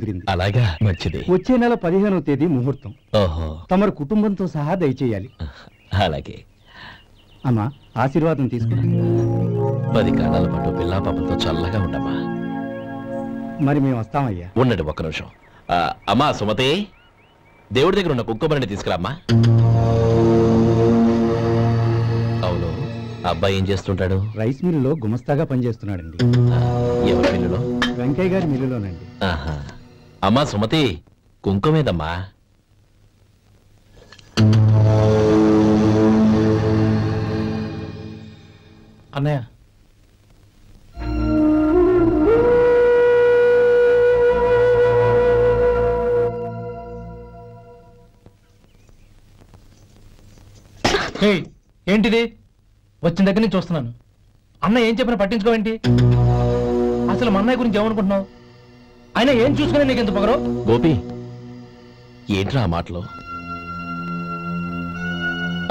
కుదిరింది. అలాగా, మంచిది. వచ్చే నెల 15వ తేదీ ముహూర్తం. ఓహో, తమరు కుటుంబంతో సహా దయచేయాలి. అలాగే. అమ్మా, ఆశీర్వాదం తీసుకుని 10 కాలాల పాటు పిల్లా పాపలతో చల్లగా ఉండమ్మా. మరి మేము వస్తామయ్యా. ఉండండి ఒక్క నిమిషం. అమ్మా సుమతి, దేవుడి దగ్గర ఉన్న కుక్కబరిని తీసుకురామ్మా. అవును, అబ్బాయి ఏం చేస్తుంటాడు? రైస్ మిల్లులో గుమస్తాగా పనిచేస్తున్నాడండి. ఎవరి మిల్లులో? వెంకయ్య గారి మిల్లులోనండి. అమ్మా సుమతి, కుంకుమేదమ్మా. అన్నయ్య, ఏంటిది? వచ్చిన దగ్గర నుంచి చూస్తున్నాను. అన్న ఏం చెప్పినా పట్టించుకోవేంటి? అసలు మా అన్నయ్య గురించి ఏమనుకుంటున్నావు? ఆయన ఏం చూసుకునే నీకు ఎంత పొగరు? గోపి, ఏంట్రా ఆ మాటలు?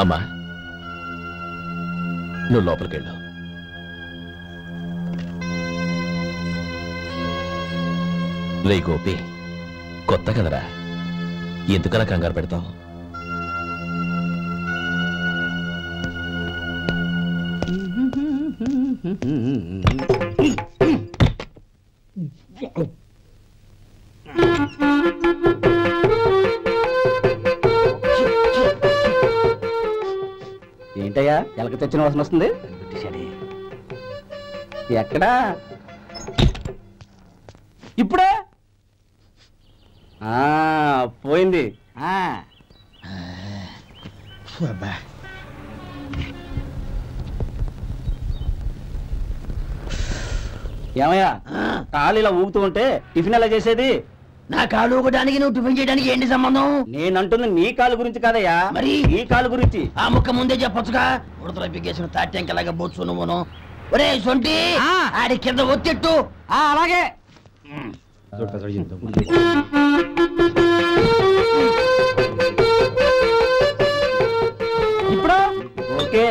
అమ్మా, నువ్వు లోపలికెళ్ళు. రే గోపి, కొత్త కదరా, ఎందుకలా కంగారు పెడతావు? ఏంటయ్యా ఎలక తెచ్చిన వాసన వస్తుంది? ఎక్కడా? ఇప్పుడే పోయింది. ఏమయ్యా, కాలు ఇలా ఊగుతూ ఉంటే టిఫిన్ ఎలా చేసేది? నా కాలు ఊగడానికి నువ్వు టిఫిన్ చేయడానికి ఏంటి సంబంధం? నేనంటుంది నీ కాలు గురించి కాదయ్యా, మరి ఈ కాలు గురించి. ఆ ముక్క ముందే చెప్పొచ్చుగా. ఉడతలో పిగేసిన తాట్యంకలాగా బొచ్చు నువ్వును. ఒరే సొంటి, ఆడి కింద ఒత్తిట్టు. అలాగే. ఇప్పుడు ఓకే.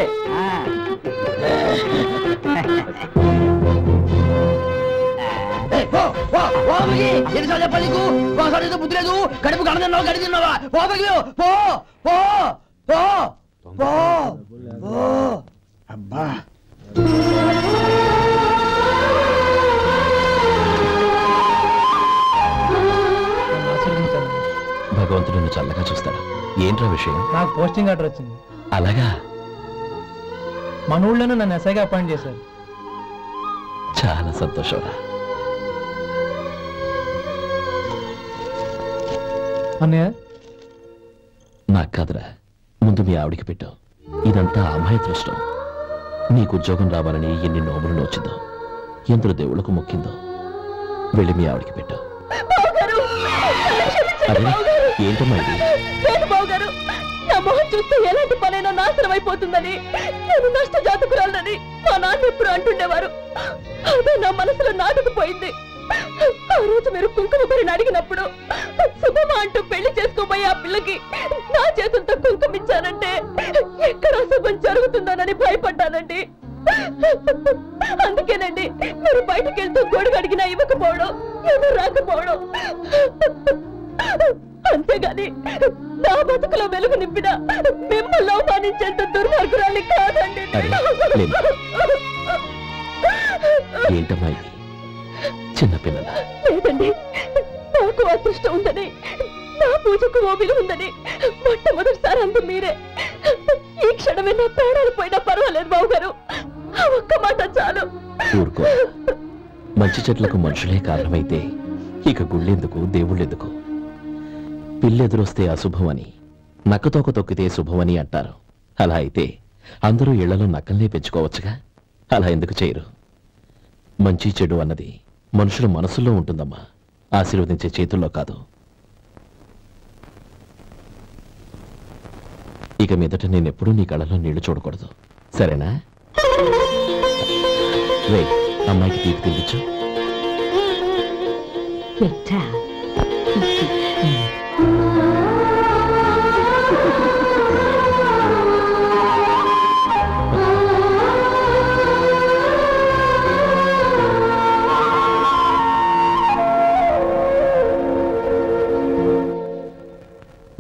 ఎన్నిసార్లు చెప్పాలి నీకు? ఒకసారి ఏదో బుద్ధి లేదు. కడుపు కడ తిన్నావా, గడి తిన్నావా? పో పో పో పో పో పో. అబ్బా, భగవంతుడు నిన్ను చల్లగా చూస్తాడు. ఏంట్రా విషయం? నాకు పోస్టింగ్ ఆర్డర్ వచ్చింది. అలాగా? మన ఊళ్ళోనే నన్ను ఎస్ఐగా అపాయింట్ చేశారు. చాలా సంతోషంరా. అన్నయ్య, నాకు కాదురా, ముందు మీ ఆవిడికి పెట్టావు. ఇదంతా అమ్మాయి దృష్టం. నీకు ఉద్యోగం రావాలని ఎన్ని నోములు నోచిందో, ఎందరు దేవుళ్లకు మొక్కిందో. వెళ్ళి మీ ఆవిడికి పెట్టావు. అదే ఏంటమ్మా ఇది? నా మొహం చూస్తే ఎలాంటి పనైనా నాశనం అయిపోతుందని, నేను నష్ట జాతకురాలని మా నాన్న ఎప్పుడు అంటుండేవారు. అదే నా మనసులో నాటుకుపోయింది. ఆ రోజు మీరు కుంకుమ భరిని అడిగినప్పుడు శుభమా అంటూ పెళ్లి చేసుకోబోయే ఆ పిల్లకి నా చేతులతో కుంకుమిచ్చానంటే ఎక్కడ శుభం జరుగుతుందోనని భయపడ్డానండి. అందుకేనండి మీరు బయటకు వెళ్తూ గొడుగు అడిగినా ఇవ్వకపోవడం, ఏమో రాకపోవడం. అంతేగాని నా బతుకులో వెలుగు నింపిన మిమ్మల్ని అవమానించేంత దుర్మార్గురాలి కాదండి. ఏంటమ్మా ఇది? చిన్నపిల్లల లేదండి, నాకు అదృష్టం ఉందని, నా పూజకు ఓ విలువ ఉందని మొట్టమొదటిసారి అంది మీరే. ఈ క్షణమే నా ప్రాణాలు పోయినా పర్వాలేదు బాబు గారు, ఆ ఒక్క మాట చాలు. ఊరుకో. మంచి చెట్లకు మనుషులే కారణమైతే ఇక గుళ్ళెందుకు, దేవుళ్ళెందుకు? పిల్లెదురొస్తే అశుభమని, నక్కతోక తొక్కితే శుభమని అంటారు. అలా అయితే అందరూ ఇళ్లలో నక్కల్నే పెంచుకోవచ్చుగా. అలా ఎందుకు చేయరు? మంచి చెడు అన్నది మనుషుల మనసుల్లో ఉంటుందమ్మా, ఆశీర్వదించే చేతుల్లో కాదు. ఇక మీదట నేనెప్పుడూ నీ కళ్ళలో నీళ్లు చూడకూడదు, సరేనా? రే, అమ్మాయికి తీపి తినిపించు.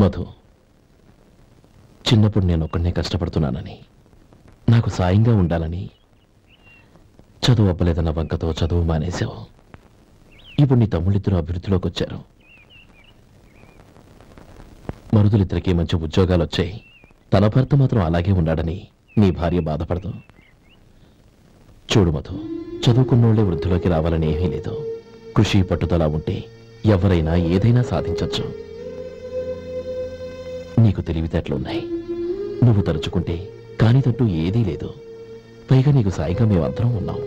మధు, చిన్నప్పుడు నేను ఒక్కడనే కష్టపడుతున్నానని, నాకు సాయంగా ఉండాలని చదువు అవ్వలేదన్న వంకతో చదువు మానేశావు. ఇప్పుడు నీ తమ్ముళ్ళిద్దరూ అభివృద్ధిలోకి వచ్చారు. మరుదులిద్దరికీ మంచి ఉద్యోగాలు వచ్చాయి. తన భర్త మాత్రం అలాగే ఉన్నాడని నీ భార్య బాధపడదు. చూడు మధు, చదువుకున్నోళ్లే వృద్ధిలోకి రావాలని ఏమీ లేదు. కృషి పట్టుదల ఉంటే ఎవరైనా ఏదైనా సాధించొచ్చు. నీకు తెలివితేటలున్నాయి. నువ్వు తలుచుకుంటే కానిదంటూ ఏదీ లేదు. పైగా నీకు సాయిగా మేమందరం ఉన్నాం.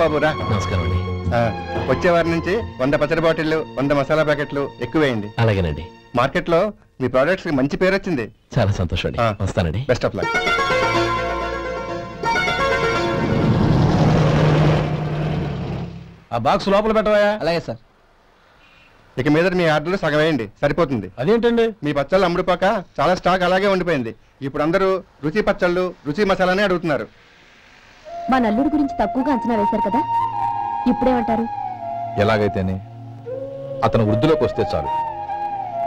బాబు రా. నమస్కారం అండి. వచ్చే వారి నుంచి 100 పచ్చడి బాటిళ్లు, 100 మసాలా ప్యాకెట్లు ఎక్కువేయండి. అలాగేనండి. మార్కెట్ లో మీ ప్రొడక్ట్స్ కి మంచి పేరు వచ్చింది. చాలా సంతోషం అండి. వస్తానండి. Best of luck. ఆ బాక్స్ లోపల పెట్టవా? అలాగే సార్. ఇక మీద మీ ఆర్డర్లు సగం వేయండి, సరిపోతుంది. అదేంటండి? మీ పచ్చళ్ళు అమ్ముడుపోక చాలా స్టాక్ అలాగే ఉండిపోయింది. ఇప్పుడు అందరూ రుచి పచ్చళ్ళు, రుచి మసాలానే అడుగుతున్నారు. మా నల్లుడి గురించి తక్కువగా అంచనా వేశారు కదా, ఇప్పుడేమంటారు? ఎలాగైతేనే అతను వృద్ధిలోకి వస్తే చాలు.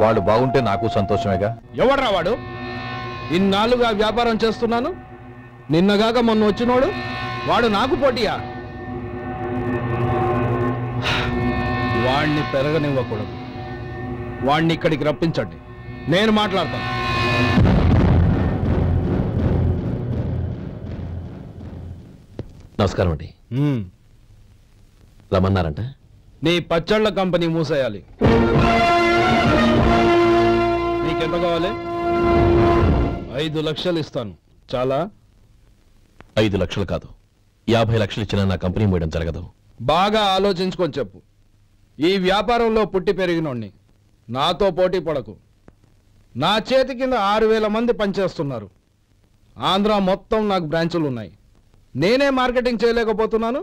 వాడు బాగుంటే నాకు సంతోషమేగా. ఎవడ్రా వాడు? ఇన్నాళ్ళుగా వ్యాపారం చేస్తున్నాను, నిన్నగాక మొన్న వచ్చినోడు వాడు నాకు పోటీయా? వాణ్ణి పెరగనివ్వకూడదు. వాణ్ణి ఇక్కడికి రప్పించండి, నేను మాట్లాడతాను. నమస్కారం అండి. రమ్మన్నారంట? నీ పచ్చళ్ళ కంపెనీ మూసేయాలి. నీకెంత కావాలి? 5 లక్షలు ఇస్తాను. చాలా? 5 లక్షలు కాదు, 50 లక్షలు ఇచ్చినా నా కంపెనీ మూయడం జరగదు. బాగా ఆలోచించుకొని చెప్పు. ఈ వ్యాపారంలో పుట్టి పెరిగినోణ్ణి, నాతో పోటీ పడకు. నా చేతి కింద 6000 మంది పనిచేస్తున్నారు. ఆంధ్ర మొత్తం నాకు బ్రాంచులు ఉన్నాయి. నేనే మార్కెటింగ్ చేయలేకపోతున్నాను.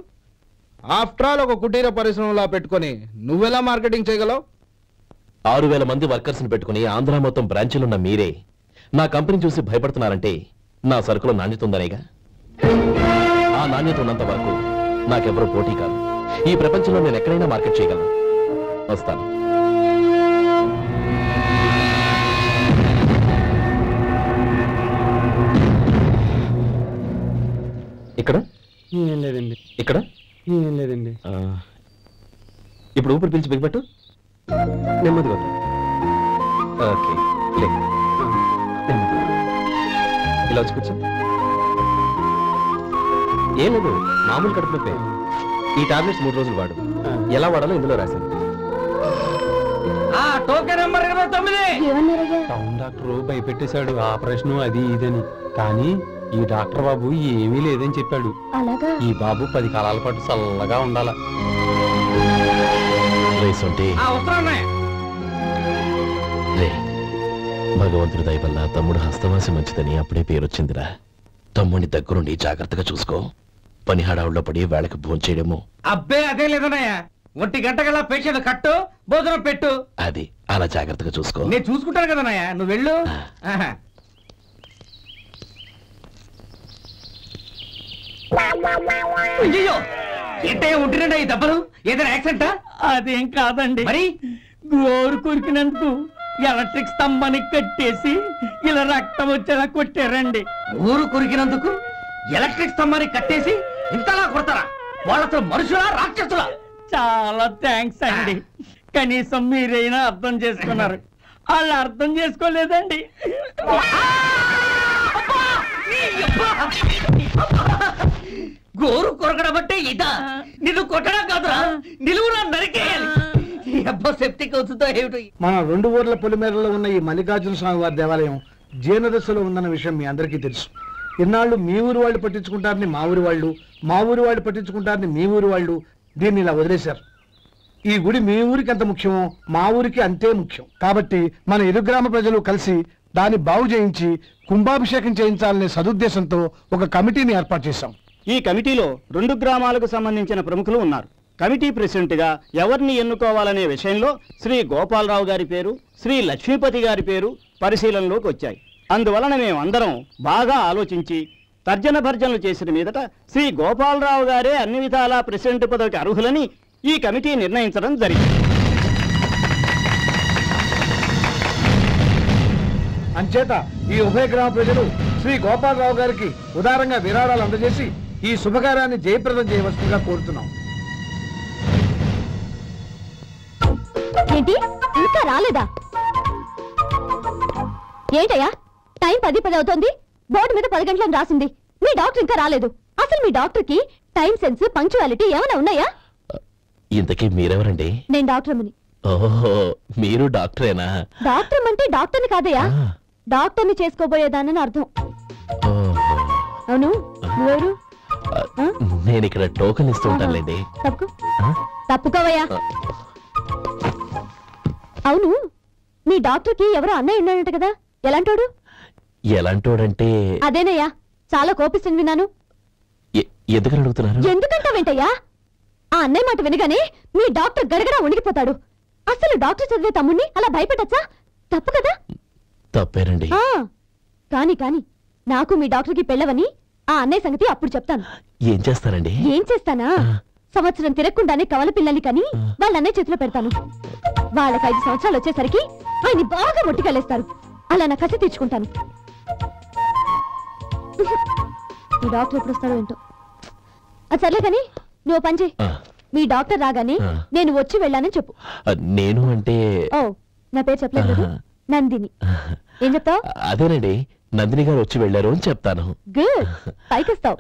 ఆఫ్టర్ ఆల్ ఒక కుటీర పరిశ్రమలా పెట్టుకొని నువ్వెలా మార్కెటింగ్ చేయగలవు? 6000 మంది వర్కర్స్ని పెట్టుకుని ఆంధ్ర మొత్తం బ్రాంచీలున్న మీరే నా కంపెనీ చూసి భయపడుతున్నారంటే నా సరుకులో నాణ్యత ఉందనేగా. ఆ నాణ్యత ఉన్నంత వరకు నాకెవరూ పోటీ కాదు. ఈ ప్రపంచంలో నేను ఎక్కడైనా మార్కెట్ చేయగలను. వస్తాను. ఇక్కడ ఏం లేదండి. ఇక్కడ ఏం లేదండి. ఇప్పుడు ఊపిరి పిలిచి బిగ్బట్టు. నెమ్మదిగా ఓకే. ఇలా వచ్చి కూర్చో. ఏం లేదు, మామూలు కడుపు నొప్పే. ఈ టాబ్లెట్స్ 3 రోజులు వాడు. ఎలా వాడాలో ఇందులో రాశాను. Token number 29. టౌన్ డాక్టర్ భయపెట్టేశాడు, ఆపరేషన్ అది ఇదని. కానీ ఈ డాక్టర్ బాబు ఏమీ లేదని చెప్పాడు. అలాగా? ఈ బాబు 10 కాలాల పాటు చల్లగా ఉండాల. భగవంతుడి దయ వల్ల తమ్ముడు హస్తవాసి మంచిదని అప్పుడే పేరొచ్చిందిరా. తమ్ముని దగ్గరుండి జాగ్రత్తగా చూసుకో. పని హడావుల్లో పడి వేళకి భోంచేయడము. అబ్బే అదే లేదన్నయ్యా. 1 గంటకల్లా పేషెంట్ కట్టు, భోజనం పెట్టు. అది అలా జాగ్రత్తగా చూసుకో. నేను చూసుకుంటాను కదన్నయ్యా, నువ్వు వెళ్ళు. అయ్యో, ఏంటయ్యా ఉంటున్నాడా ఈ దెబ్బలు? ఏదైనా యాక్సిడెంటా? అదేం కాదండి, మరి గోరు కొరికినందుకు ఎలక్ట్రిక్ స్తంభానికి కట్టేసి ఇలా రక్తం వచ్చేలా కొట్టారండి. ఊరు కొరికినందుకు ఎలక్ట్రిక్ స్తంభానికి కట్టేసి ఇంతలా కొడతారా? వాళ్ళతో మనుషులా రాక్షసులా? చాలా థ్యాంక్స్ అండి, కనీసం మీరైనా అర్థం చేసుకున్నారు. వాళ్ళు అర్థం చేసుకోలేదండి. గోరు కొరకడం అంటే ఇదా? నిన్ను కొట్టడం కాదురా, నిలువురా నరికేయాలి. సెప్టిక్ అవుతుందో ఏమిటో. మన 2 ఊర్ల పొలిమేరలో ఉన్న ఈ మల్లికార్జున స్వామి వారి దేవాలయం జీర్ణదశలో ఉందన్న విషయం మీ అందరికీ తెలుసు. ఇన్నాళ్ళు మీ ఊరు వాళ్ళు పట్టించుకుంటారని మా ఊరి వాళ్ళు, మా ఊరి వాళ్ళు పట్టించుకుంటారని మీ ఊరి వాళ్ళు దీన్ని ఇలా వదిలేశారు. ఈ గుడి మీ ఊరికి ఎంత ముఖ్యమో మా ఊరికి అంతే ముఖ్యం. కాబట్టి మన ఇరు గ్రామ ప్రజలు కలిసి దాన్ని బాగు చేయించి కుంభాభిషేకం చేయించాలనే సదుద్దేశంతో ఒక కమిటీని ఏర్పాటు చేశాం. ఈ కమిటీలో 2 గ్రామాలకు సంబంధించిన ప్రముఖులు ఉన్నారు. కమిటీ ప్రెసిడెంట్ గా ఎవరిని ఎన్నుకోవాలనే విషయంలో శ్రీ గోపాలరావు గారి పేరు, శ్రీ లక్ష్మీపతి గారి పేరు పరిశీలనలోకి వచ్చాయి. అందువలన మేమందరం బాగా ఆలోచించి తర్జన భర్జనలు చేసిన మీదట శ్రీ గోపాలరావు గారే అన్ని విధాలా ప్రెసిడెంట్ పదవికి అర్హులని ఈ కమిటీ నిర్ణయించడం జరిగింది. అంచేత ఈ ఉభయ గ్రామ ప్రజలు శ్రీ గోపాలరావు గారికి ఉదారంగా విరాళాలు అందజేసి ఈ శుభకార్యాన్ని జయప్రదం చేయవలసిందిగా కోరుతున్నాం. ఏంటి ఇంకా రాలేదా? ఏంటయ్యా, టైం 10 అవుతోంది. బోర్డు మీద 10 గంటలను రాసింది. మీ డాక్టర్ ఇంకా రాలేదు. అసలు మీ డాక్టర్ కి టైం సెన్స్, పంక్చువాలిటీ ఏమైనా ఉన్నాయా? ఇంతకీ మీరెవరండి? నేను డాక్టర్ అమ్మని. ఓహో, మీరు డాక్టరేనా? డాక్టర్ అంటే డాక్టర్ని కాదయ్యా, డాక్టర్ని చేసుకోబోయేదానని అర్థం. అవును, నువ్వెవరు? నేను ఇక్కడ టోకెన్ ఇస్తూ ఉంటానులేండి. తప్పుకోవయ్యా. అవును, మీ డాక్టర్ కి ఎవరో అన్నయ్య ఉన్నాడంట కదా, ఎలాంటోడు? ఎలాంటోడంటే అదేనయ్యా, చాలా కోపిస్తుంది విన్నాను. ఎందుకని అడుగుతున్నారు? ఎందుకంటావేంటయ్యా? ఆ అన్నయ్య మాట వినగానే మీ డాక్టర్ గడగడా ఉణిగిపోతాడు. అసలు డాక్టర్ చదివే తమ్ముణ్ణి అలా భయపెట్టచ్చా? తప్పు కదా? తప్పేనండి. కాని కాని నాకు మీ డాక్టర్ కి పెళ్ళవని ఆ అన్నయ్య సంగతి అప్పుడు చెప్తాను. ఏం చేస్తారండి? ఏం చేస్తానా, సంవత్సరం తిరగకుండానే కవల పిల్లల్ని కని వాళ్ళ అన్నయ్య చేతిలో పెడతాను. వాళ్ళకి 5 సంవత్సరాలు వచ్చేసరికి ఆయన్ని బాగా మొట్టికెళ్ళేస్తారు. అలా నా కసి తీర్చుకుంటాను. ఈ డాక్టర్ ఎప్పుడు వస్తాడో ఏంటో. అది సర్లే కానీ నువ్వు పని చేయి. మీ డాక్టర్ రాగానే నేను వచ్చి వెళ్ళానని చెప్పు. నేను అంటే ఓ, నా పేరు చెప్పలేదు కదా, నందిని. ఏం చెప్తావు? అదేనండి, నందిని గారు వచ్చి వెళ్ళారు అని చెప్తాను. గుడ్, పైకొస్తావు.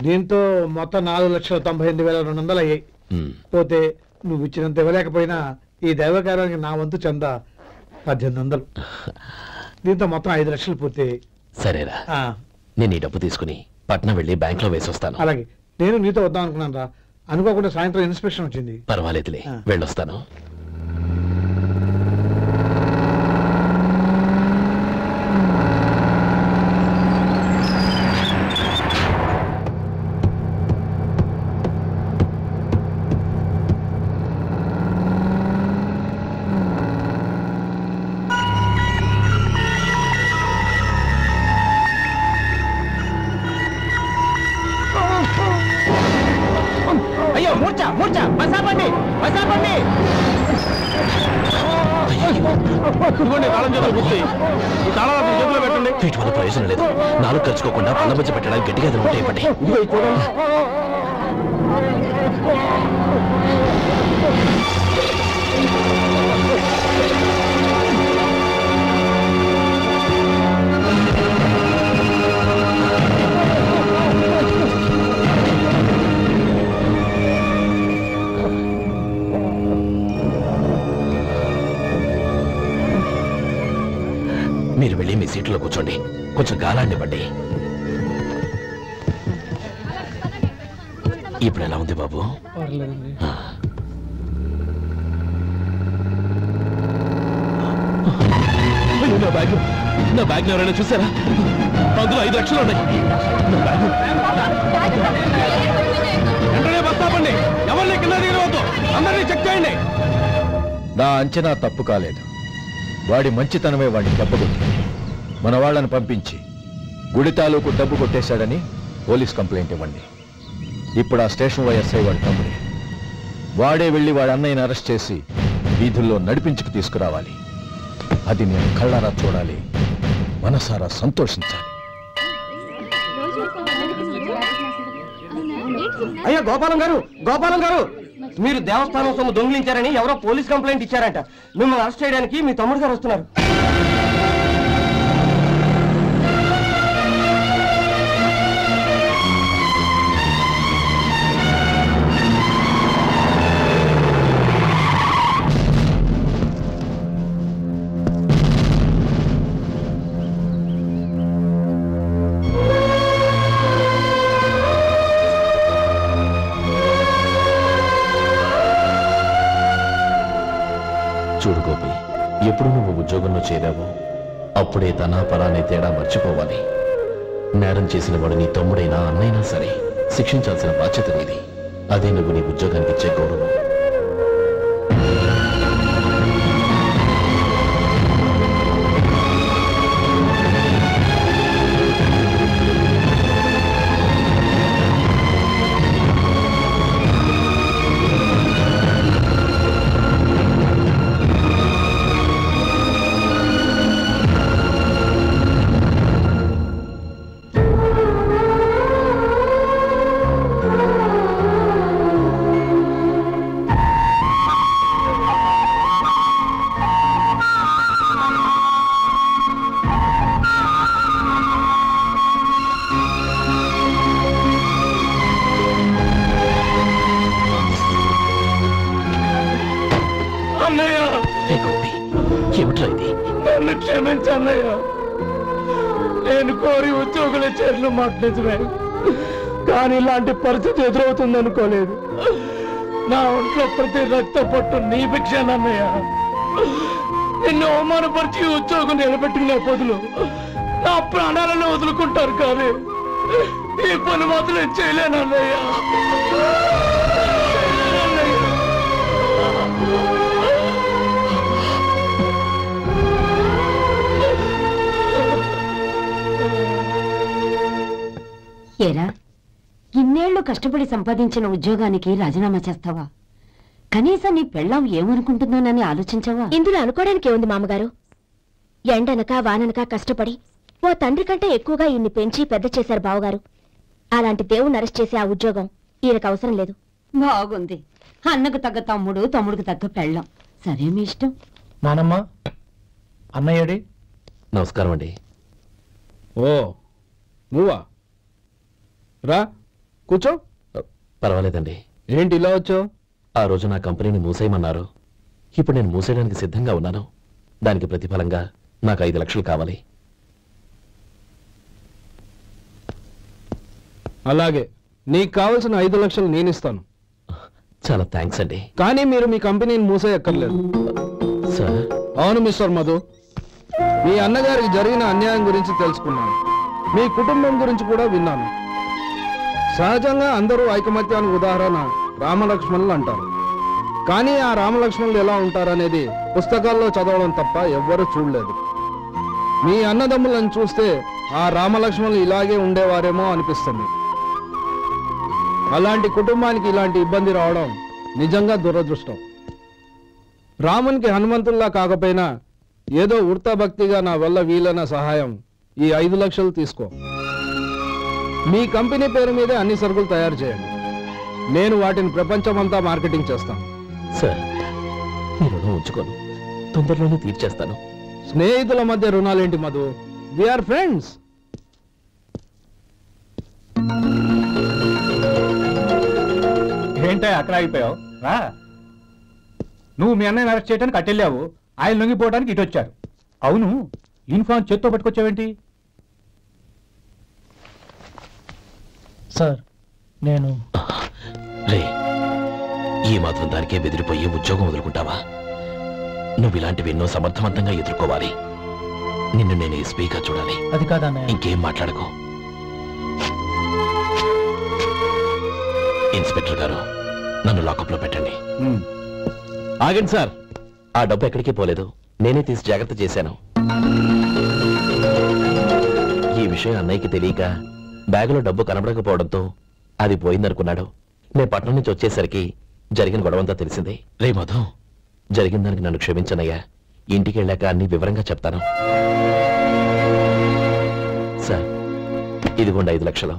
దీంతో మొత్తం 4,98,200 అయ్యాయి. పోతే నువ్వు ఇచ్చినంత ఇవ్వలేకపోయినా ఈ దైవకార్యానికి నా వంతు చంద 1800. దీంతో మొత్తం 5 లక్షలు పూర్తయ్యాయి. సరేరా, నేను ఈ డబ్బు తీసుకుని పట్నం వెళ్ళి బ్యాంక్ లో వేసి వస్తాను. అలాగే, నేను నీతో వద్దాం అనుకున్నాను రా, అనుకోకుండా సాయంత్రం ఇన్స్పెక్షన్ వచ్చింది. పర్వాలేదులే, వెళ్ళొస్తాను. అయ్యో, మూర్చ మూర్చ, బసాపండి బసాపండి. వీటి వల్ల ప్రయోజనం లేదు. 4 కలుసుకోకుండా పళ్ళ మధ్య పెట్టడానికి గట్టిగా అది ఉంటాయి. ఇవ్వండి. మీరు వెళ్ళి మీ సీట్లో కూర్చోండి, కొంచెం గాలాన్ని పడ్డి. ఇప్పుడు ఎలా ఉంది బాబు? నా బ్యాగ్ ఎవరైనా చూసారా? అందులో 5 లక్షలు ఉన్నాయి. బస్తాపండి, ఎవరిని కింద దిగవద్దు, అందరినీ చెక్ చేయండి. నా అంచనా తప్పు కాలేదు. వాడి మంచితనమే వాడిని దెబ్బకొట్టి మన వాళ్ళని పంపించి గుడి తాలూకు డబ్బు కొట్టేశాడని పోలీస్ కంప్లైంట్ ఇవ్వండి. ఇప్పుడు ఆ స్టేషన్ ఎస్ఐ వాడి తమ్ముడే. వాడే వెళ్ళి వాడి అన్నయ్యని అరెస్ట్ చేసి వీధుల్లో నడిపించుకు తీసుకురావాలి. అది నేను కళ్ళారా చూడాలి, మనసారా సంతోషించాలి. అయ్యా గోపాలం గారు, మీరు దేవస్థానం సొమ్ము దొంగిలించారని ఎవరో పోలీస్ కంప్లైంట్ ఇచ్చారంట. మిమ్మల్ని అరెస్ట్ చేయడానికి మీ తమ్ముడు గారు వస్తున్నారు. చూడు గోపి, ఎప్పుడు నువ్వు ఉద్యోగంలో చేరావో అప్పుడే తన పరానే తేడా మర్చిపోవాలి. నేరం చేసిన వాడు నీ తమ్ముడైనా అన్నైనా సరే శిక్షించాల్సిన బాధ్యత నీది. అదే నువ్వు నీ ఉద్యోగానికి ఇచ్చే గౌరవం. నన్ను క్షమించన్నయ్య. నేను కోరి ఉద్యోగుల చర్యలు మాట్లాడమే, కానీ ఇలాంటి పరిస్థితి ఎదురవుతుంది అనుకోలేదు. నా ఒంట్లో ప్రతి రక్త పట్టు నీ భిక్షానన్నయ్య. నిన్ను అవమానపరిచి ఉద్యోగం నిలబెట్టుకునే బదులు నా ప్రాణాలను వదులుకుంటారు, కానీ ఈ పని మాత్రం చేయలేనన్నయ్య. ఏరా, ఇన్నేళ్లు కష్టపడి సంపాదించిన ఉద్యోగానికి రాజీనామా చేస్తావా? కనీసం నీ పెళ్ళాం ఏమనుకుంటుందోనని ఆలోచించావా? ఇందులో అనుకోవడానికి ఏముంది మామగారు? ఎండనక వాననక కష్టపడి ఓ తండ్రి కంటే ఎక్కువగా ఈయన్ని పెంచి పెద్ద చేశారు బావగారు. అలాంటి దేవుణ్ణి అరెస్ట్ చేసే ఆ ఉద్యోగం ఈయనకు అవసరం లేదు. బాగుంది. అన్నకు తగ్గ తమ్ముడు, తమ్ముడికి తగ్గ పెళ్ళాం. సరే, మీ ఇష్టం. నానమ్మ, అన్నయ్యడి. నమస్కారం అండి. ఓ నువ్వా? రా కూర్చో. పర్వాలేదండి. ఏంటి ఇలా వచ్చావు? ఆ రోజు నా కంపెనీని మూసేయమన్నారు. ఇప్పుడు నేను మూసేయడానికి సిద్ధంగా ఉన్నాను. దానికి ప్రతిఫలంగా నాకు 5 లక్షలు కావాలి. అలాగే, నీకు కావాల్సిన 5 లక్షలు నేను ఇస్తాను. చాలా థ్యాంక్స్ అండి. కానీ మీరు మీ కంపెనీని మూసేయక్కర్లేదు. సార్? అవును మిస్టర్ మధు, మీ అన్నగారికి జరిగిన అన్యాయం గురించి తెలుసుకున్నాను. మీ కుటుంబం గురించి కూడా విన్నాను. సహజంగా అందరూ ఐకమత్యానికి ఉదాహరణ రామలక్ష్మణులు అంటారు. కానీ ఆ రామలక్ష్మణులు ఎలా ఉంటారనేది పుస్తకాల్లో చదవడం తప్ప ఎవ్వరూ చూడలేదు. మీ అన్నదమ్ములను చూస్తే ఆ రామలక్ష్మణులు ఇలాగే ఉండేవారేమో అనిపిస్తుంది. అలాంటి కుటుంబానికి ఇలాంటి ఇబ్బంది రావడం నిజంగా దురదృష్టం. రామునికి హనుమంతుల్లా కాకపోయినా ఏదో ఉడతాభక్తిగా నా వల్ల వీలైన సహాయం ఈ 5 లక్షలు తీసుకో. మీ కంపెనీ పేరు మీదే అన్ని సరుకులు తయారు చేయండి. నేను వాటిని ప్రపంచమంతా మార్కెటింగ్ చేస్తాను. సార్, మీ రుణం ఉంచుకోను, తొందరలోనే తీర్చేస్తాను. స్నేహితుల మధ్య రుణాలేంటి మధు? We are friends. ఏంటో అక్కడ ఆగిపోయావు? రా. నువ్వు మీ అన్నయ్యని అరెస్ట్ చేయడానికి అట్టెళ్ళావు, ఆయన లొంగిపోవడానికి ఇటు వచ్చారు. అవును, యూనిఫామ్ చేత్తో పట్టుకొచ్చావేంటి? సార్, నేను రే, ఈ మాత్రం దానికే బెదిరిపోయి ఉద్యోగం వదులుకుంటావా? నువ్వు ఇలాంటివి ఎన్నో సమర్థవంతంగా ఎదుర్కోవాలి. నిన్ను నేను ఎస్పీగా చూడాలి. అది కాదన్నయ్య. ఇంకేం మాట్లాడకు. ఇన్స్పెక్టర్ గారు, నన్ను లాకప్లో పెట్టండి. ఆగండి సార్, ఆ డబ్బు ఎక్కడికి పోలేదు. నేనే తీసి జాగ్రత్త చేశాను. ఈ విషయం అన్నయ్యకి తెలియక బ్యాగులో డబ్బు కనబడకపోవడంతో అది పోయిందనుకున్నాడు. నేను పట్నం నుంచి వచ్చేసరికి జరిగిన గొడవంతా తెలిసిందే. రే మధు, జరిగిన దానికి నన్ను క్షమించనయ్యా. ఇంటికి వెళ్ళాక అన్ని వివరంగా చెప్తాను. సార్, ఇదిగోండి 5 లక్షలు.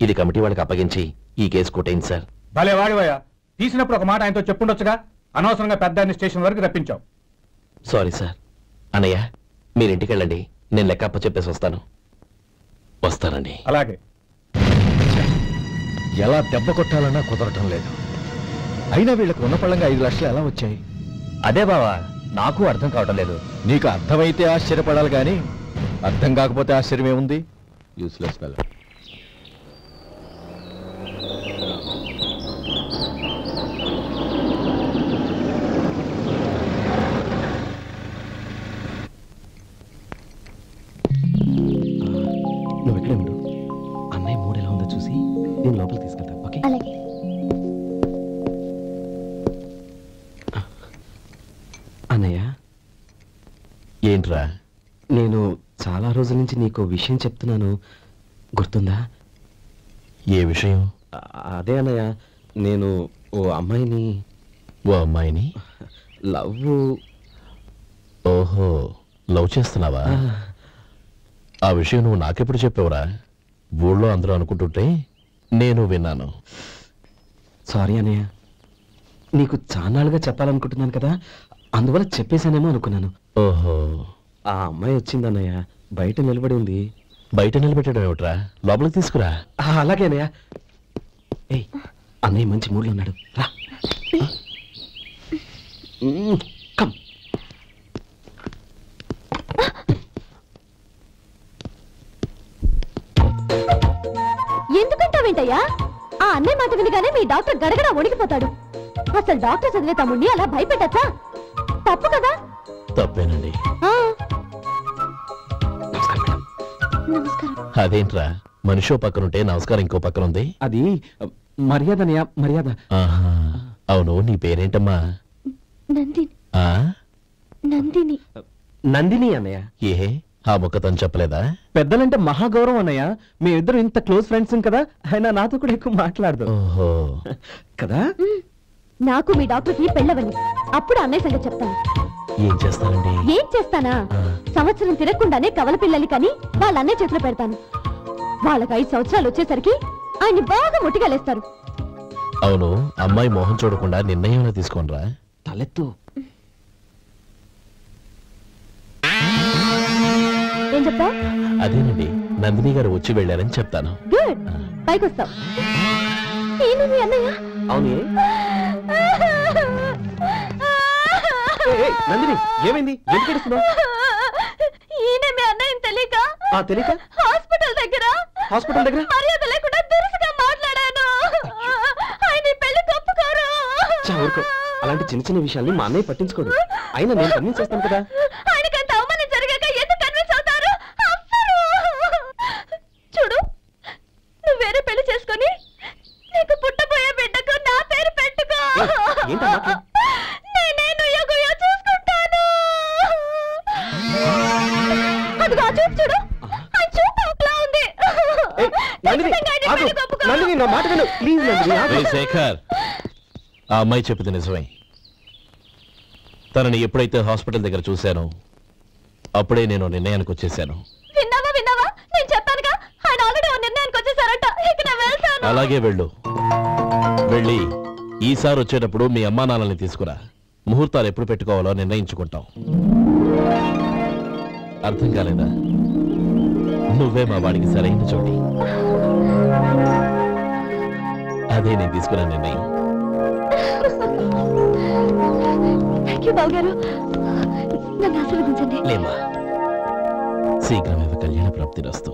ఇది కమిటీ వాళ్ళకి అప్పగించి ఈ కేసు కొట్టేయండి సార్. భలే వాడివయ్యా, తీసినప్పుడు ఒక మాట ఆయనతో చెప్పుండొచ్చుగా. అనవసరంగా పెద్ద స్టేషన్ వరకు రప్పించావు. Sorry sir. అన్నయ్య, మీరు ఇంటికి వెళ్ళండి. నేను లెక్క అప్ప చెప్పేసి వస్తాను. వస్తానండి. అలాగే. ఎలా దెబ్బ కొట్టాలన్నా కుదరటం లేదు. అయినా వీళ్ళకు ఉన్న పళ్ళంగా 5 లక్షలు ఎలా వచ్చాయి? అదే బావా, నాకు అర్థం కావటం లేదు. నీకు అర్థమైతే ఆశ్చర్యపడాలి కానీ అర్థం కాకపోతే ఆశ్చర్యం ఏముంది? Useless fellow. నువ్వు ఎక్కడే ఉండు. అన్నయ్య మూడు ఎలా ఉందో చూసి నేను లోపలికి తీసుకెళ్తాను. ఓకే? అలాగే. అన్నయ్య, ఏంట్రా? నేను చాలా రోజుల నుంచి నీకు విషయం చెప్తున్నాను, గుర్తుందా? ఏ విషయం? అదే అన్నయ్య, నేను ఓ అమ్మాయిని లవ్. ఓహో, లవ్ చేస్తున్నావా? ఆ విషయం నువ్వు నాకెప్పుడు చెప్పావురా? ఊళ్ళో అందరూ అనుకుంటుంటే నేను విన్నాను. సారీ అన్నయ్య, నీకు చాన్నాళ్ళుగా చెప్పాలనుకుంటున్నాను కదా, అందువల్ల చెప్పేశానేమో అనుకున్నాను. ఓహో, ఆ అమ్మాయి వచ్చిందన్నయ్య, బయట నిలబడి ఉంది. బయట నిలబెట్టడం ఏమిట్రా? లోపలికి తీసుకురా. అలాగే అన్నయ్య. ఏయ్, అన్నయ్య మంచి మూడ్లో ఉన్నాడు, రా. కమ్. ఎందుకంటావేంటయ్యా? ఆ అన్నయ్య మాట వినగానే మీ డాక్టర్ గడగడ వణికిపోతాడు. అసలు డాక్టర్ చదివే తమ్ముడిని అలా భయపెట్టచ్చా? తప్పు కదా? తప్పేనండి. నమస్కారం. అదేంట్రా, మనిషో పక్కనుంటే నమస్కారం ఇంకో పక్కన ఉంది? అది మర్యాద అన్నయ్య, మర్యాద. ఆహా, అవును, నీ పేరేంటమ్మా? నందిని. ఆ? నందిని. నందిని అన్నయ్య. ఏ, ఆ ముఖతను చెప్పలేదా? పెద్దలంటే మహాగౌరవం అన్నయ్య. మేమిద్దరు ఇంత క్లోజ్ ఫ్రెండ్స్ కదా, ఆయన నాతో కూడా ఎక్కువ మాట్లాడదు. ఓహో, కదా? నాకు మీ డాక్టర్కి పెళ్ళవని, అప్పుడు అన్నయ్య సంగతి చెప్తాను. ఏం చేస్తానండి? ఏం చేస్తానా? సంవత్సరం తిరగకుండానే కవల పిల్లలు కని వాళ్ళ అన్నయ్య చేతిలో పెడతాను. వాళ్ళకి 5 సంవత్సరాలు వచ్చేసరికి ఆయన్ని బాగా ముట్టిగలేస్తారు. అవును, అమ్మాయి మోహం చూడకుండా నిర్ణయం తీసుకోనరా? తలెత్తు. ఏం చెప్తా? అదేనండి, నందిని గారు వచ్చి వెళ్ళారని చెప్తాను. గుడ్, పైకి వస్తావు. నేను మీ అన్నయ్య. అవునే. నందిని, ఏమైంది? ఎందుకు ఏడుస్తున్నావు? ఈయన మీ అన్నయ్యని తెలియక తెలియక హాస్పిటల్ దగ్గర మర్యాద లేకుండా దురుసుగా మాట్లాడాను. ఆయన ఈ పెళ్లి తప్పుకోరు. ఊరుకో, అలాంటి చిన్న చిన్న విషయాల్ని మా అన్నయ్య పట్టించుకోడు. అయినా నేను కన్విన్స్ చేస్తాను కదా. ఆయనకంత అవమానం జరిగాక ఎందుకు కన్విన్స్ అవుతారు? చూడు, నువ్వు వేరే పెళ్లి చేసుకొని నీకు పుట్టబోయే బిడ్డకు నా పేరు పెట్టుకో. నేనే నుయ్యగుయ్య చూసుకుంటాను. అదిగో చూపు చూడు, ఆయన చూపు ఒకలా ఉంది. శేఖర్, ఆ అమ్మాయి చెప్పింది నిజమే. తనని ఎప్పుడైతే హాస్పిటల్ దగ్గర చూశానో అప్పుడే నేను నిర్ణయానికి వచ్చేసాను. విన్నావా? నేను చెప్పానుగా, ఆయన ఆల్రెడీ ఓ నిర్ణయానికి వచ్చేసారట. ఇక నేను వెళ్తాను. అలాగే వెళ్ళు. వెళ్ళి ఈసారి వచ్చేటప్పుడు మీ అమ్మా నాన్నల్ని తీసుకురా. ముహూర్తాలు ఎప్పుడు పెట్టుకోవాలో నిర్ణయించుకుంటాం. అర్థం కాలేదా? నువ్వే మా వాడికి సరైన చోటి. అదే నేను తీసుకున్న నిర్ణయం. బావగారు, నన్ను ఆశీర్వదించండి. లేమ్మా, శీఘ్రమేవ కళ్యాణ ప్రాప్తిరస్తు.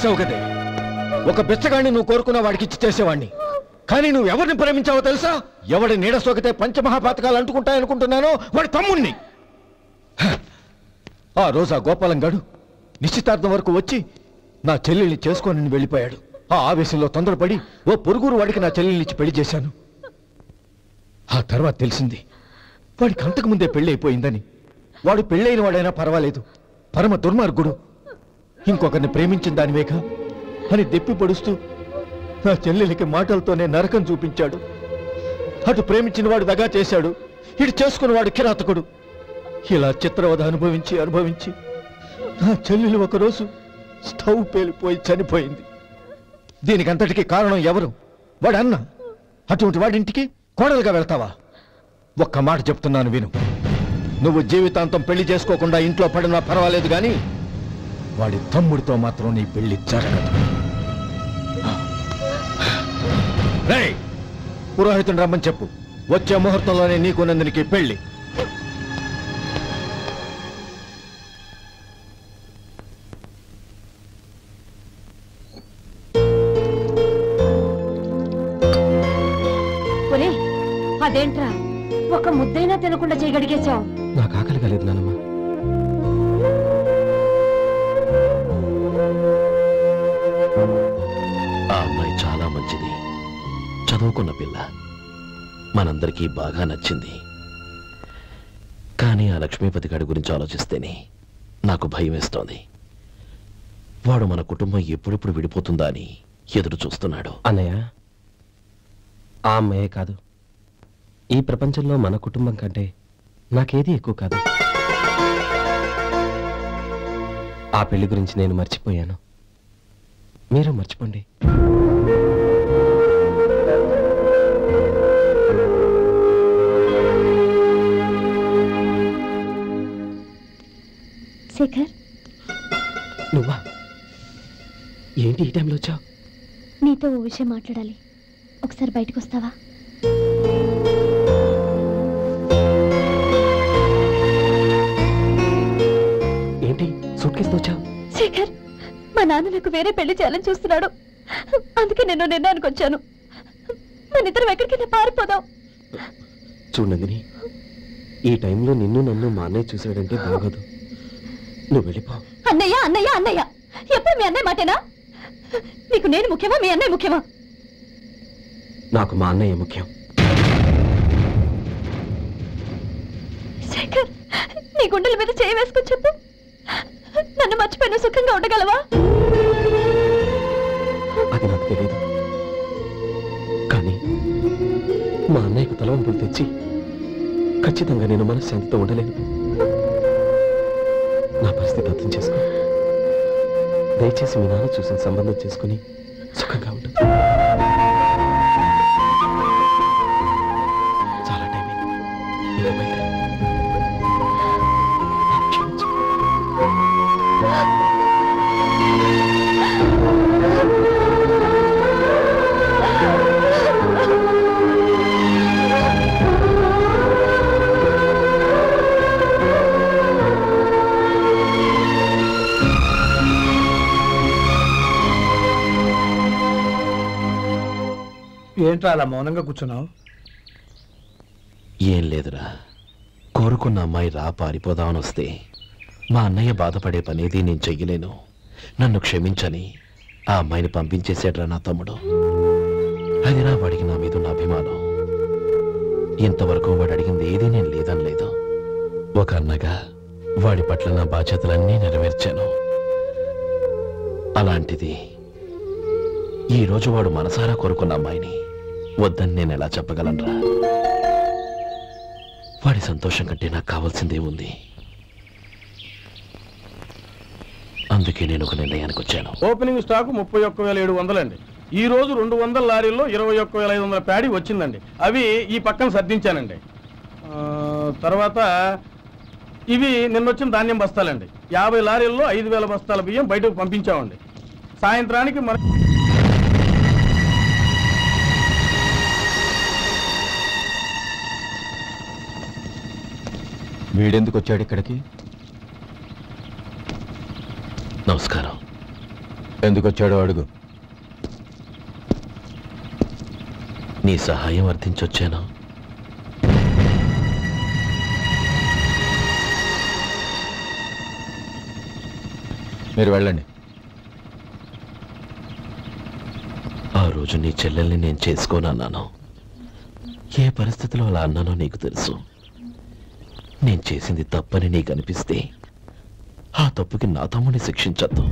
చేసావు కదే. ఒక బిచ్చగాడిని నువ్వు కోరుకున్న వాడికి ఇచ్చి చేసేవాడిని. కానీ నువ్వు ఎవరిని ప్రేమించావో తెలుసా? ఎవడి నీడ సోకితే పంచమహాపాతకాలు అంటుకుంటాయనుకుంటున్నానో వాడి తమ్ముణ్ణి. ఆ రోజు ఆ గోపాలం గాడు నిశ్చితార్థం వరకు వచ్చి నా చెల్లెల్ని చేసుకోనని వెళ్ళిపోయాడు. ఆ ఆవేశంలో తొందరపడి ఓ పొరుగురు వాడికి నా చెల్లెల్నిచ్చి పెళ్లి చేశాను. ఆ తర్వాత తెలిసింది వాడికి అంతకుముందే పెళ్లి అయిపోయిందని. వాడు పెళ్ళైన వాడైనా పర్వాలేదు, పరమ దుర్మార్గుడు. ఇంకొకరిని ప్రేమించిన దానివేగా అని దెప్పి పొడుస్తూ నా చెల్లెలికి మాటలతోనే నరకం చూపించాడు. అటు ప్రేమించిన వాడు దగా చేశాడు, ఇటు చేసుకున్నవాడు కిరాతకుడు. ఇలా చిత్రవద అనుభవించి నా చెల్లెలు ఒకరోజు స్టవ్ పేలిపోయి చనిపోయింది. దీనికంతటికీ కారణం ఎవరు? వాడు అన్న. అటువంటి వాడింటికి కోడలుగా వెళ్తావా? ఒక్క మాట చెప్తున్నాను విను. నువ్వు జీవితాంతం పెళ్లి చేసుకోకుండా ఇంట్లో పడినా పర్వాలేదు, కానీ వాడి తమ్ముడితో మాత్రం నీ పెళ్లి జరగదు. రేయ్, పురోహితుని రమ్మని చెప్పు. వచ్చే ముహూర్తంలోనే నీకు నందినికి పెళ్లి. అదేంట్రా, ఒక ముద్దైనా తినకుండా చేయగడిగేశావు? నాకు ఆకలి కాలేదు నానమ్మ. ఆ అమ్మాయి చాలా మంచిది, చదువుకున్న పిల్ల, మనందరికీ బాగా నచ్చింది. కానీ ఆ లక్ష్మీపతి గారి గురించి ఆలోచిస్తేనే నాకు భయం వేస్తోంది. వాడు మన కుటుంబం ఎప్పుడెప్పుడు విడిపోతుందా అని ఎదురు చూస్తున్నాడు. అన్నయ్య, ఆ అమ్మాయే కాదు, ఈ ప్రపంచంలో మన కుటుంబం కంటే నాకేది ఎక్కువ కాదు. ఆ పెళ్లి గురించి నేను మర్చిపోయాను, మీరు మర్చిపోండి. శేఖర్, నువ్వా? ఏంటి ఈ టైంలో వచ్చావు? నీతో ఓ విషయం మాట్లాడాలి, ఒకసారి బయటకు వస్తావా? ఏంటి సూట్ కేసుతో వచ్చావు? శేఖర్, మా నాన్న నాకు వేరే పెళ్లి చేయాలని చూస్తున్నాడు. అందుకే నేను నిర్ణయానికి వచ్చాను. మన ఇద్దరం ఎక్కడికైనా పారిపోదాం. చూడండి, ఈ టైంలో నిన్ను నన్ను మా అన్నయ్య చూశాడంటే బాగోదు. నువ్వు వెళ్ళిపో. అన్నయ్య అన్నయ్య అన్నయ్య, ఎప్పుడు మీ అన్నయ్య మాటేనా? నీకు నేను ముఖ్యమా, మీ అన్నయ్య ముఖ్యమా? నాకు మా అన్నయ్య ముఖ్యం. శేఖర్, నీ గుండెల మీద చేయి వేసుకొని చెప్పు, నన్ను మర్చిపోయిన సుఖంగా ఉండగలవా? అది నాకు తెలియదు, కానీ మా అన్నయ్యకు తలవంపులు తెచ్చి ఖచ్చితంగా నేను మనశ్శాంతితో ఉండలేను. నా పరిస్థితి అర్థం చేసుకో. దయచేసి మీ నాన్న చూసిన సంబంధం చేసుకుని సుఖంగా ఉంటుంది. చాలా టైం అయింది, ఇంకా బయలుదేరు. ఏంట్రా అలా మౌనంగా కూర్చున్నావు? ఏం లేదురా, కోరుకున్న అమ్మాయి రా పారిపోదామని వస్తే మా అన్నయ్య బాధపడే పనేది నేను చెయ్యలేను. నన్ను క్షమించని ఆ అమ్మాయిని పంపించేసాడ్రా నా తమ్ముడు. అది నా వాడికి నా మీద ఉన్న అభిమానం. ఇంతవరకు వాడు అడిగింది ఏదీ నేను లేదని లేదు. ఒక అన్నగా వాడి పట్ల నా బాధ్యతలన్నీ నెరవేర్చాను. అలాంటిది ఈరోజు వాడు మనసారా కోరుకున్న అమ్మాయిని వద్దని నేను ఎలా చెప్పగలనురా? వాడి సంతోషం కంటే నాకు కావాల్సిందే ఉంది. అందుకే నేను ఒక నిర్ణయానికి వచ్చాను. ఓపెనింగ్ స్టాక్ 31,700 అండి. ఈ రోజు 200 లారీల్లో 21,500 ప్యాడీ వచ్చిందండి. అవి ఈ పక్కన సర్దించానండి. తర్వాత ఇవి నిన్నొచ్చిన ధాన్యం బస్తాలండి. 50 లారీల్లో 5,000 బస్తాల బియ్యం బయటకు పంపించామండి. సాయంత్రానికి మన వీడెందుకు వచ్చాడు ఇక్కడికి? నమస్కారం. ఎందుకు వచ్చాడో అడుగు. నీ సహాయం అర్థించొచ్చాను. మీరు వెళ్ళండి. ఆ రోజు నీ చెల్లెల్ని నేను చేసుకోనన్నాను. ఏ పరిస్థితిలో అలా అన్నానో నీకు తెలుసు. నేను చేసింది తప్పని నీకు అనిపిస్తే ఆ తప్పుకి నా తమ్ముని శిక్షించద్దు.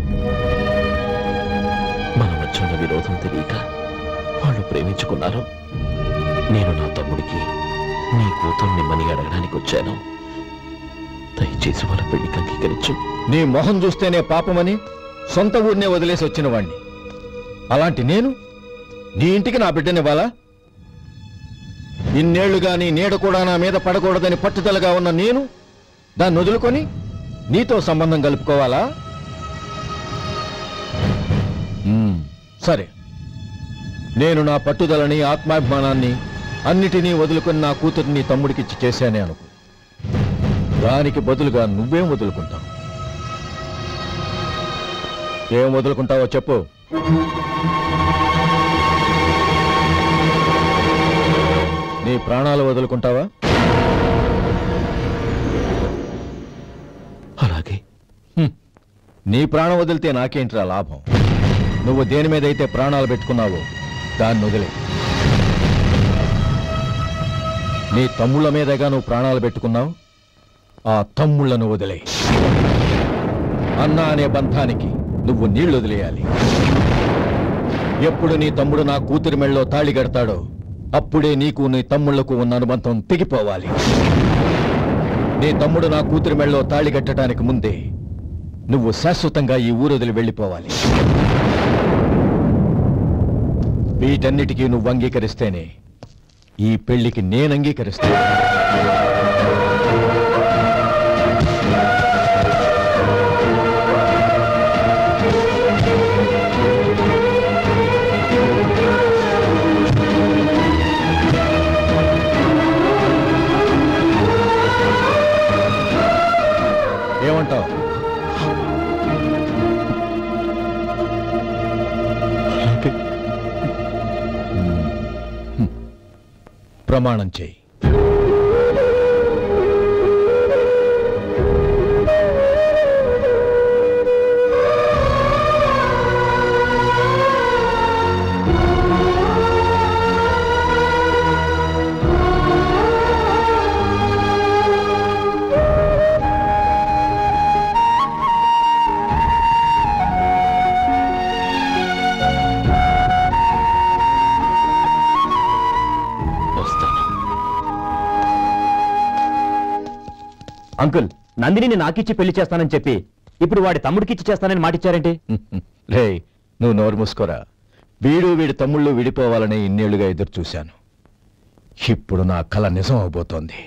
మన మధ్య ఉన్న విరోధం తెలియక వాళ్ళు ప్రేమించుకున్నారు. నేను నా తమ్ముడికి నీ కూతుర్ని మని అడగడానికి వచ్చాను. దయచేసి వాళ్ళ పెళ్లికి అంగీకరించు. నీ మొహం చూస్తేనే పాపమని సొంత ఊరినే వదిలేసి వచ్చిన వాణ్ణి. అలాంటి నేను నీ ఇంటికి నా బిడ్డనివ్వాలా? ఇన్నేళ్లుగా నీ నీడ కూడా నా మీద పడకూడదని పట్టుదలగా ఉన్న నేను దాన్ని వదులుకొని నీతో సంబంధం కలుపుకోవాలా? సరే, నేను నా పట్టుదలని ఆత్మాభిమానాన్ని అన్నిటినీ వదులుకొని నా కూతురిని తమ్ముడికిచ్చి చేశానే అనుకో. దానికి బదులుగా నువ్వేం వదులుకుంటావు? ఏం వదులుకుంటావో చెప్పు. నీ ప్రాణాలు వదులుకుంటావా? అలాగే. నీ ప్రాణం వదిలితే నాకేంట్రా లాభం? నువ్వు దేని మీదైతే ప్రాణాలు పెట్టుకున్నావో దాన్ని వదిలే. నీ తమ్ముళ్ళ మీదగా నువ్వు ప్రాణాలు పెట్టుకున్నావు. ఆ తమ్ముళ్లను వదిలే. అన్న అనే బంధానికి నువ్వు నీళ్లు వదిలేయాలి. ఎప్పుడు నీ తమ్ముడు నా కూతురి మెళ్ళలో తాళి కడతాడో అప్పుడే నీకు నీ తమ్ముళ్లకు ఉన్న అనుబంధం తెగిపోవాలి. నీ తమ్ముడు నా కూతురి మెళ్ళలో తాళి కట్టడానికి ముందే నువ్వు శాశ్వతంగా ఈ ఊరు వదిలి వెళ్ళిపోవాలి. వీటన్నిటికీ నువ్వు అంగీకరిస్తేనే ఈ పెళ్లికి నేను అంగీకరిస్తాను. ఏమంటావు? ప్రమాణం చేయి. అంకుల్, నందిని నాకిచ్చి పెళ్లి చేస్తానని చెప్పి ఇప్పుడు వాడి తమ్ముడికిచ్చి చేస్తానని మాటిచ్చారేంటి? రే, నువ్వు నోరు మూసుకోరా. వీడి తమ్ముళ్ళు విడిపోవాలని ఇన్నేళ్లుగా ఎదురు చూశాను. ఇప్పుడు నా కల నిజం అవబోతోంది.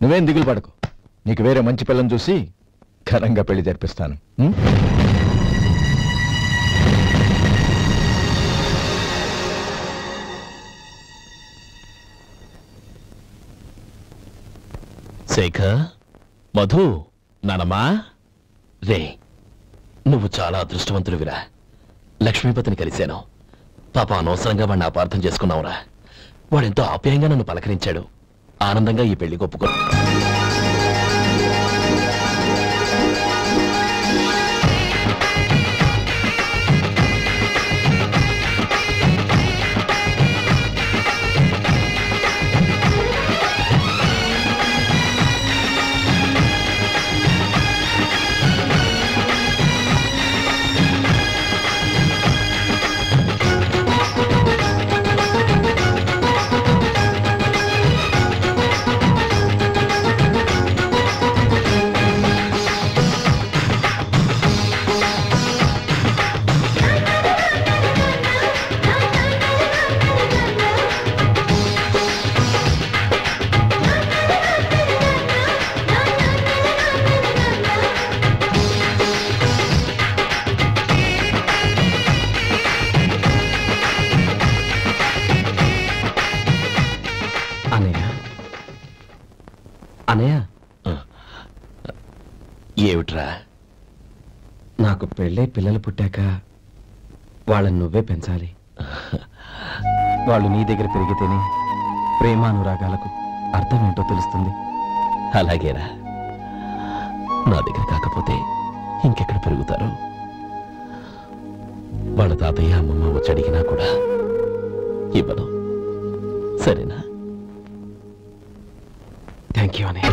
నువ్వేం దిగులు పడకు. నీకు వేరే మంచి పిల్లని చూసి ఘనంగా పెళ్లి జరిపిస్తాను. శేఖర్, మధు, నానమ్మా, రే, నువ్వు చాలా అదృష్టవంతుడివిరా. లక్ష్మీపతిని కలిశాను. పాప అనవసరంగా వాడిని అపార్థం చేసుకున్నావురా. వాడెంతో ఆప్యాయంగా నన్ను పలకరించాడు. ఆనందంగా ఈ పెళ్లి ఒప్పుకో. ఏమిట్రా, నాకు పెళ్ళై పిల్లలు పుట్టాక వాళ్ళని నువ్వే పెంచాలి. వాళ్ళు నీ దగ్గర పెరిగితేనే ప్రేమానురాగాలకు అర్థం ఏంటో తెలుస్తుంది. అలాగేరా, నా దగ్గర కాకపోతే ఇంకెక్కడ పెరుగుతారు? వాళ్ళ తాతయ్య అమ్మమ్మ వచ్చి అడిగినా కూడా ఇవ్వను. సరేనా? థ్యాంక్ యూ అని.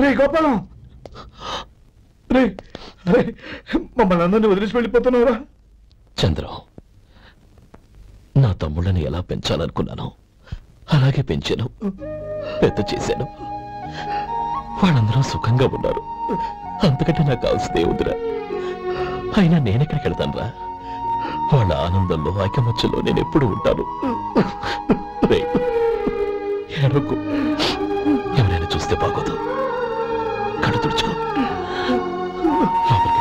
రే గోపాలం, రే రే, మమ్మల్ని అందరినీ వదిలేసి వెళ్ళిపోతున్నావురా? చంద్రం, నా తమ్ముళ్ళని ఎలా పెంచాలనుకున్నానో అలాగే పెంచాను, పెద్ద చేశాను. వాళ్ళందరూ సుఖంగా ఉన్నారు. అంతకంటే నాకు కావాల్సిందే వద్దురా. అయినా నేనెక్కడికి వెళ్తాను రా? వాళ్ళ ఆనందంలో ఐకమత్యంలో నేను ఎప్పుడు ఉంటాను. ఏడవకు, ఎవరైనా చూస్తే బాగోదు. కళ్ళు తుడుచుకో. లోపలికి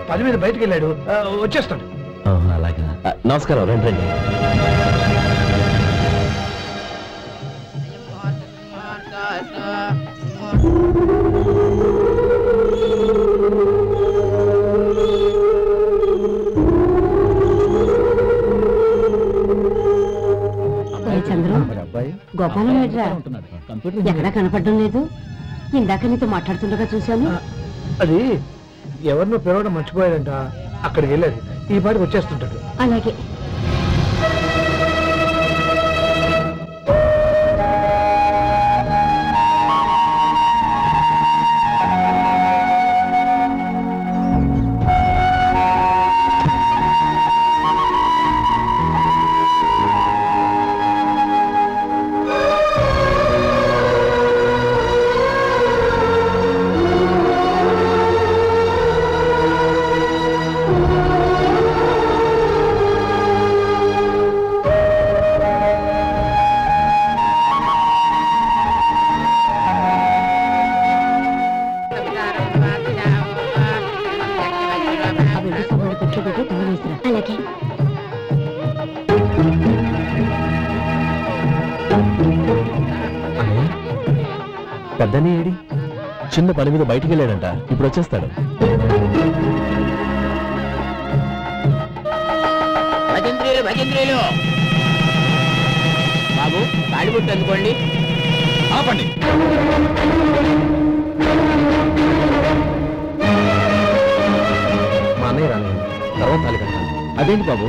పని మీద బయటకు వెళ్ళాడు, వచ్చేస్తాడు. అలాగా, నమస్కారం. రండి రండి. గోపాలం ఎక్కడా కనపడడం లేదు. ఇందాక నీతో మాట్లాడుతుండగా చూశాను. అది ఎవరినో పిలవడం మర్చిపోయాడంట, అక్కడికి వెళ్ళాడు. ఈ పాటికి వచ్చేస్తుంటాడు. అలాగే. పెద్దని ఏడి? చిన్న పని మీద బయటికి వెళ్ళాడంట, ఇప్పుడు వచ్చేస్తాడు. భజంత్రీలు బాబు, తాడిబుట్టు అందుకోండి. ఆపండి. మా అన్నయ్య రాలేదు, తర్వాత తాళి కట్టాను. అదేంటి బాబు,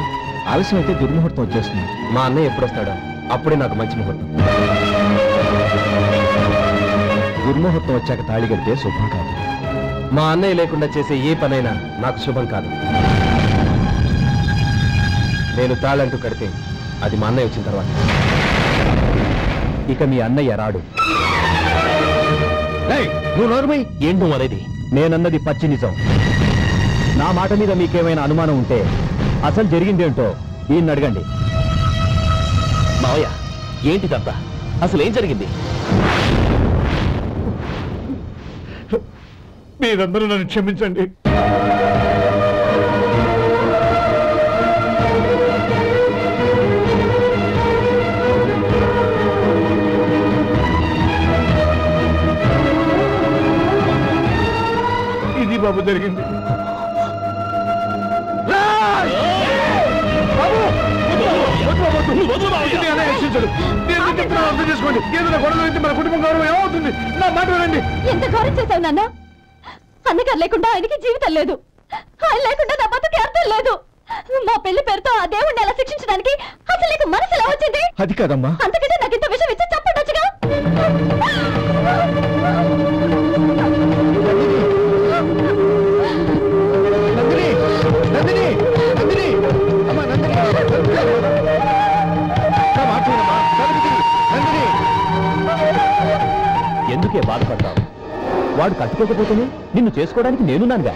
ఆలస్యం అయితే దుర్ముహూర్తం వచ్చేస్తుంది. మా అన్నయ్య ఎప్పుడు వస్తాడో అప్పుడే నాకు మంచి ముహూర్తం. దుర్ముహూర్తం వచ్చాక తాళి కడితే శుభం కాదు. మా అన్నయ్య లేకుండా చేసే ఏ పనైనా నాకు శుభం కాదు. నేను తాళంటూ కడితే అది మా అన్నయ్య వచ్చిన తర్వాత. ఇక మీ అన్నయ్య రాడు. నువ్వు నోరుమై. ఏంటి నువ్వు అనేది? నేనన్నది పచ్చి నిజం. నా మాట మీద మీకేమైనా అనుమానం ఉంటే అసలు జరిగిందేంటో ఈయన్ని అడగండి. మావయ్య, ఏంటిదంతా? అసలు ఏం జరిగింది? మీరందరూ నన్ను క్షమించండి. ఇది బాబు జరిగింది. అర్థం చేసుకోండి. ఏదైనా గొడవ అయితే మన కుటుంబం గౌరవం ఏమవుతుంది? నా మాట వినండి. ఎంత గౌరవం చేశావు నాన్న? అన్నగారు లేకుండా ఆయనకి జీవితం లేదు, ఆయన లేకుండా నా బతుకి అర్థం లేదు. మా పెళ్లి పేరుతో ఆ దేవుణ్ణి అలా శిక్షించడానికి అసలు నీకు మనసు ఎలా వచ్చింది? అది కాదమ్మా. అంతకంటే నాకు ఇంత విషయం ఇచ్చి చంపడొచ్చుగా. ఎందుకే బాధపడ్డావు? వాడు కట్టుకోకపోతేనే నిన్ను చేసుకోవడానికి నేనున్నానుగా.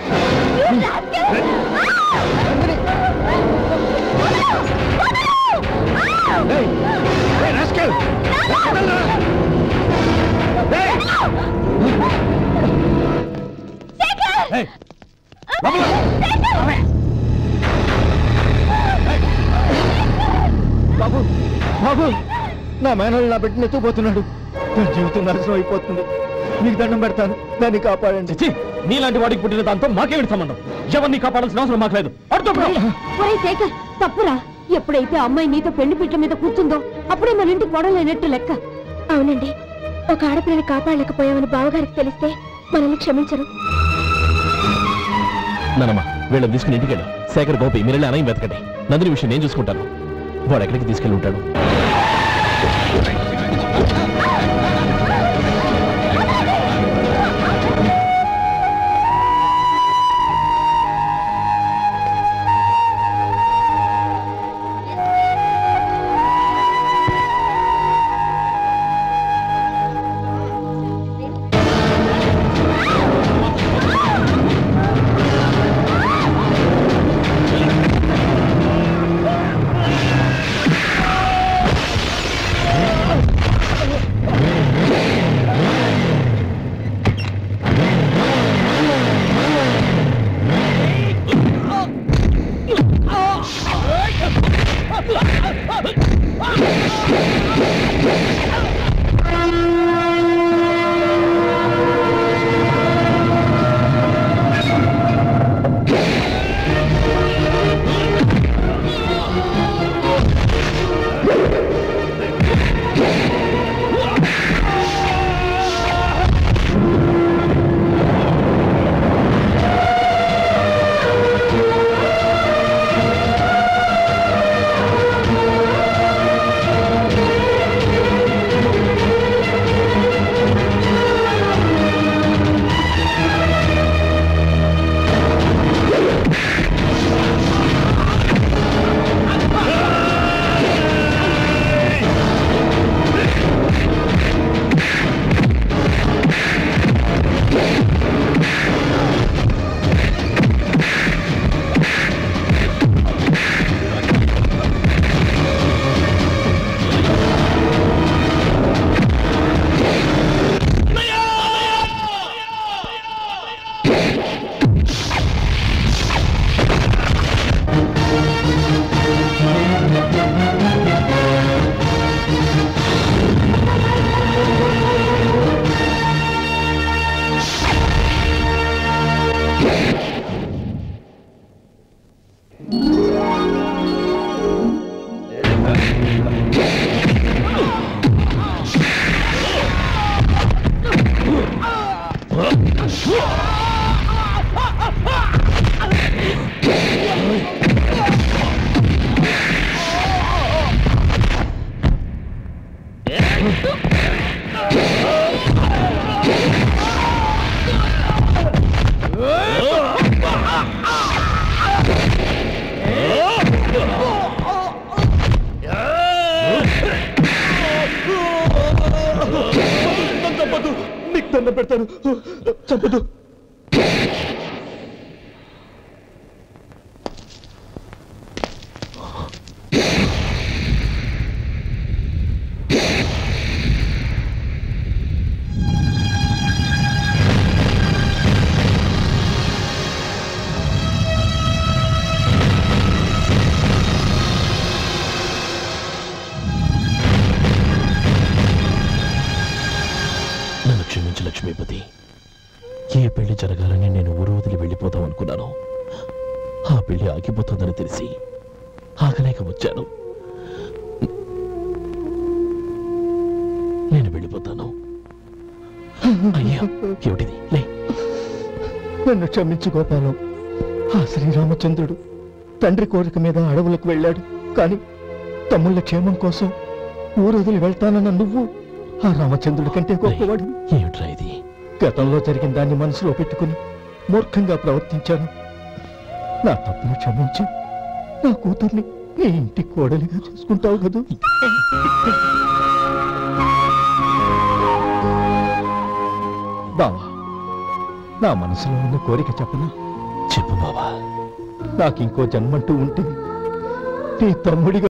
బాబు బాబు, నా మేనల్ని నా బిడ్డని ఎత్తుకుపోతున్నాడు. నా జీవితం నాశనం అయిపోతుంది. మీకు దండం పెడతాను, దాన్ని కాపాడండి. నీలాంటి వాడికి పుట్టిన దాంతో మాకేమిటి సంబంధం? ఎవరిని కాపాడాల్సిన అవసరం మాకు లేదు. శేఖర్, తప్పురా. ఎప్పుడైతే అమ్మాయి నీతో పెళ్లి పీట మీద కూర్చుందో అప్పుడే మన ఇంటి పొడలేనట్టు లెక్క. అవునండి, ఒక ఆడపిల్లని కాపాడలేకపోయామని బావగారికి తెలిస్తే మనల్ని క్షమించరు. నానమ్మ, వీళ్ళని తీసుకుని ఇంటికి వెళ్ళు. శేఖర్, గోపి మీరెళ్ళి అన్నయ్య వెతకండి. నందిని విషయం నేను చూసుకుంటాను. వాడు ఎక్కడికి తీసుకెళ్ళి ఉంటాడు? దండం పెడతాను, చంపదు. జరగాలని నేను ఊరు వదిలి వెళ్ళిపోతాం అనుకున్నాను. ఆ పెళ్లి ఆగిపోతుందని తెలిసి ఆగలేక వచ్చాను. నేను వెళ్ళిపోతాను. అయ్యా, ఏమిటిది? లే, నన్ను క్షమించు గోపాలం. ఆ శ్రీరామచంద్రుడు తండ్రి కోరిక మీద అడవులకు వెళ్ళాడు. కానీ తమ్ముళ్ళ క్షేమం కోసం ఊరు వదిలి వెళ్తానన్న నువ్వు ఆ రామచంద్రుడి కంటే గొప్పవాడు. ఏమిట్రా ఇది? గతంలో జరిగిన దాన్ని మనసులో పెట్టుకుని మూర్ఖంగా ప్రవర్తించాను. నా తప్పును క్షమించి నా కూతుర్ని నీ ఇంటి కోడలిగా చూసుకుంటావు కదా. బావా, నా మనసులో ఉన్న కోరిక చెప్పనా? చెప్పు బావా. నాకింకో జన్మంటూ ఉంటుంది నీ తమ్ముడిగా